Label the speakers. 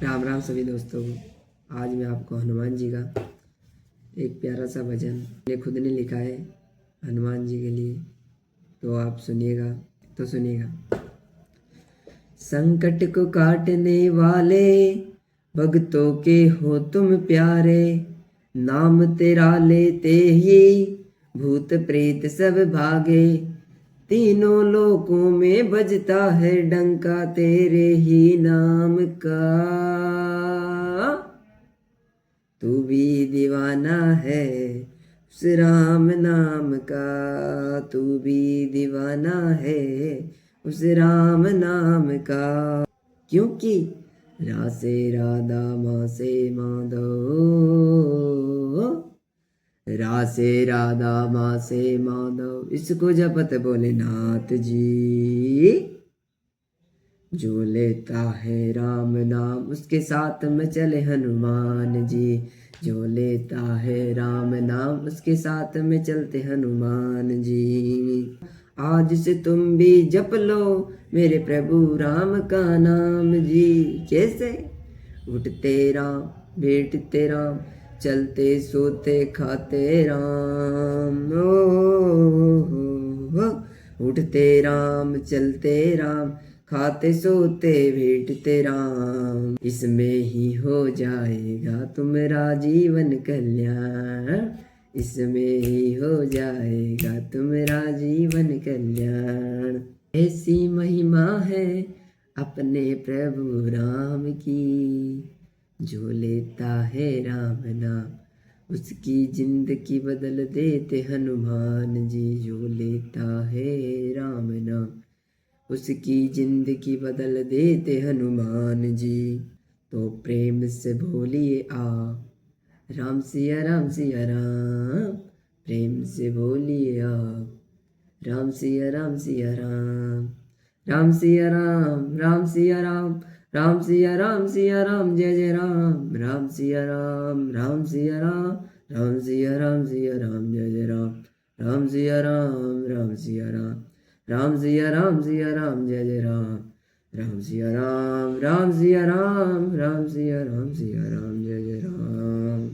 Speaker 1: राम राम सभी दोस्तों। आज मैं आपको हनुमान जी का एक प्यारा सा भजन ने खुद ने लिखा है हनुमान जी के लिए, तो आप सुनिएगा। संकट को काटने वाले भक्तों के हो तुम प्यारे, नाम तेरा लेते ही भूत प्रेत सब भागे, तीनों लोकों में बजता है डंका तेरे ही नाम का। तू भी दीवाना है उस राम नाम का, तू भी दीवाना है उस राम नाम का। क्योंकि रा से राधा माँ से माधव, रा से राधा माँ से माधव, इसको जपत भोलेनाथ जी। जो लेता है राम नाम उसके साथ में चले हनुमान जी, जो लेता है राम नाम उसके साथ में चलते हनुमान जी। आज से तुम भी जप लो मेरे प्रभु राम का नाम जी। कैसे? उठते राम बैठते राम, चलते सोते खाते राम, उठते राम चलते राम, खाते सोते भेंटते राम। इसमें ही हो जाएगा तुम्हारा जीवन कल्याण, इसमें ही हो जाएगा तुम्हारा जीवन कल्याण। ऐसी महिमा है अपने प्रभु राम की, जो लेता है राम नाम उसकी जिंदगी बदल देते हनुमान जी। जो लेता है राम नाम उसकी जिंदगी बदल देते हनुमान जी। तो प्रेम से बोलिए आप राम सिया राम सिया राम, प्रेम से बोलिए आप राम सिया राम सिया राम, राम सिया राम राम सिया राम, राम सिया राम जय जय राम, राम सिया राम सिया राम, राम सिया राम जय जय राम, राम सिया राम सिया राम, राम सिया राम जय जय राम, राम सिया राम सिया राम, राम सिया राम जय जय राम।